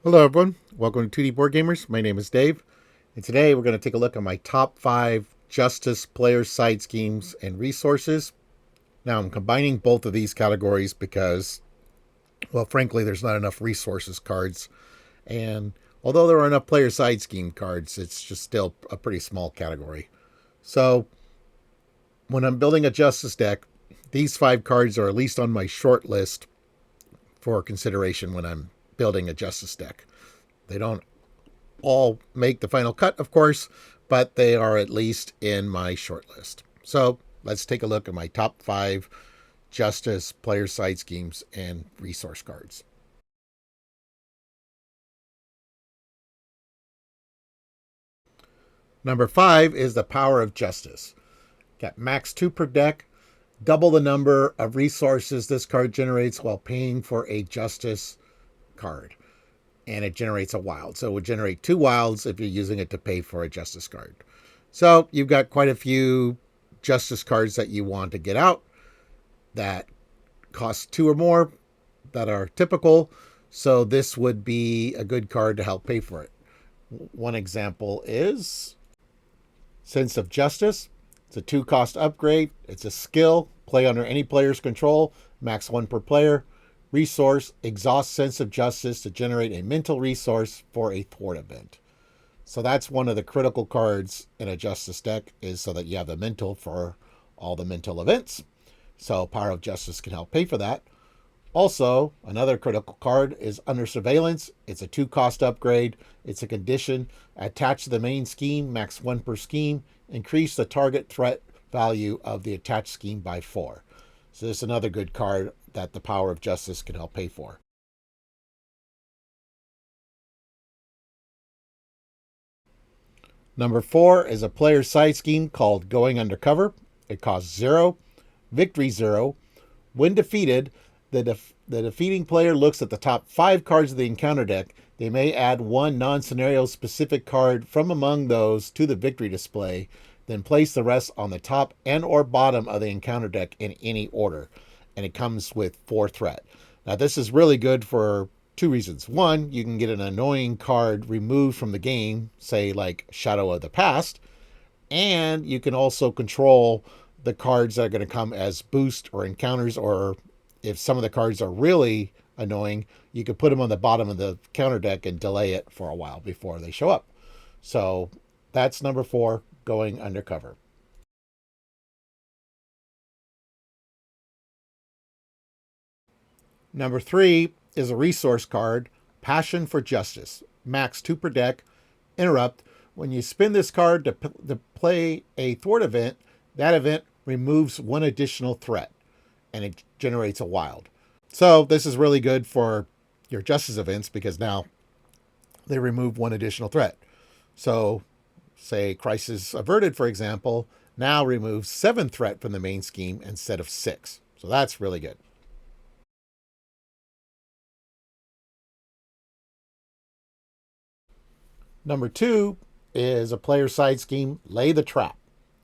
Hello, everyone. Welcome to 2D Board Gamers. My name is Dave, and today we're going to take a look at my top 5 Justice player side schemes and resources. Now, I'm combining both of these categories because, well, frankly, there's not enough resources cards, and although there are enough player side scheme cards, it's just still a pretty small category. So, when I'm building a Justice deck, these 5 cards are at least on my short list for consideration when I'm building a Justice deck. They don't all make the final cut, of course, but they are at least in my short list. So let's take a look at my top 5 Justice player side schemes and resource cards. Number 5 is the Power of Justice. Got max 2 per deck, double the number of resources this card generates while paying for a Justice card. And it generates a wild. So it would generate 2 wilds if you're using it to pay for a Justice card. So you've got quite a few Justice cards that you want to get out that cost 2 or more that are typical. So this would be a good card to help pay for it. One example is Sense of Justice. It's a 2 cost upgrade. It's a skill. Play under any player's control. Max 1 per player. Resource, exhaust Sense of Justice to generate a mental resource for a thwart event. So that's one of the critical cards in a Justice deck, is so that you have the mental for all the mental events. So Power of Justice can help pay for that. Also, another critical card is Under Surveillance. It's a 2 cost upgrade. It's a condition. Attached to the main scheme, max 1 per scheme. Increase the target threat value of the attached scheme by 4. So this is another good card that the Power of Justice can help pay for. Number 4 is a player side scheme called Going Undercover. It costs 0, victory 0. When defeated, the defeating player looks at the top 5 cards of the encounter deck. They may add 1 non-scenario specific card from among those to the victory display, then place the rest on the top and or bottom of the encounter deck in any order. And it comes with 4 threat. Now this is really good for 2 reasons. One, you can get an annoying card removed from the game, say like Shadow of the Past, and you can also control the cards that are going to come as boost or encounters, or if some of the cards are really annoying, you can put them on the bottom of the counter deck and delay it for a while before they show up. So that's number 4, Going Undercover. Number 3 is a resource card, Passion for Justice. Max 2 per deck. Interrupt. When you spin this card to play a thwart event, that event removes 1 additional threat, and it generates a wild. So this is really good for your Justice events because now they remove 1 additional threat. So say Crisis Averted, for example, now removes 7 threat from the main scheme instead of 6. So that's really good. Number 2 is a player side scheme, Lay the Trap.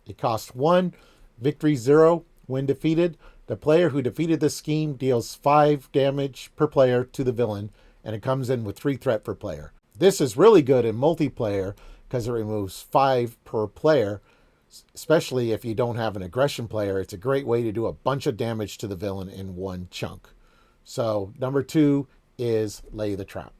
It costs 1, victory 0. When defeated, the player who defeated this scheme deals 5 damage per player to the villain, and it comes in with 3 threat per player. This is really good in multiplayer because it removes 5 per player, especially if you don't have an aggression player. It's a great way to do a bunch of damage to the villain in one chunk. So number 2 is Lay the Trap.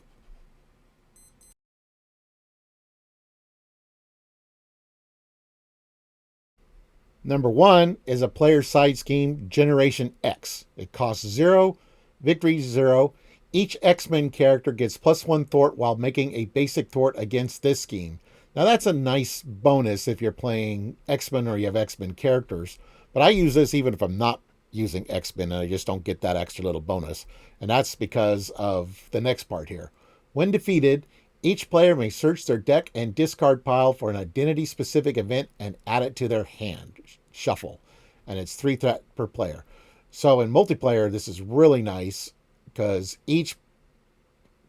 Number 1 is a player side scheme, Generation X. It costs 0, victory 0. Each X-Men character gets +1 thwart while making a basic thwart against this scheme. Now that's a nice bonus if you're playing X-Men or you have X-Men characters. But I use this even if I'm not using X-Men and I just don't get that extra little bonus. And that's because of the next part here. When defeated, each player may search their deck and discard pile for an identity-specific event and add it to their hand. Shuffle. And it's 3 threat per player. So in multiplayer, this is really nice because each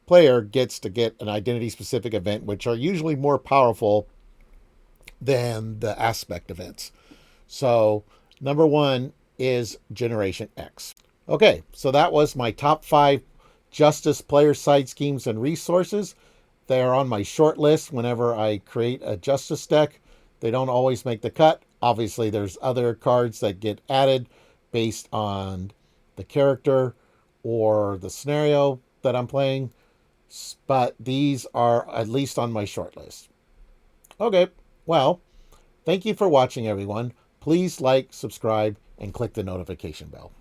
player gets to get an identity-specific event, which are usually more powerful than the aspect events. So number 1 is Generation X. Okay, so that was my top 5 Justice player side schemes and resources. They are on my short list whenever I create a Justice deck. They don't always make the cut. Obviously, there's other cards that get added based on the character or the scenario that I'm playing, but these are at least on my short list. Okay, well, thank you for watching, everyone. Please like, subscribe, and click the notification bell.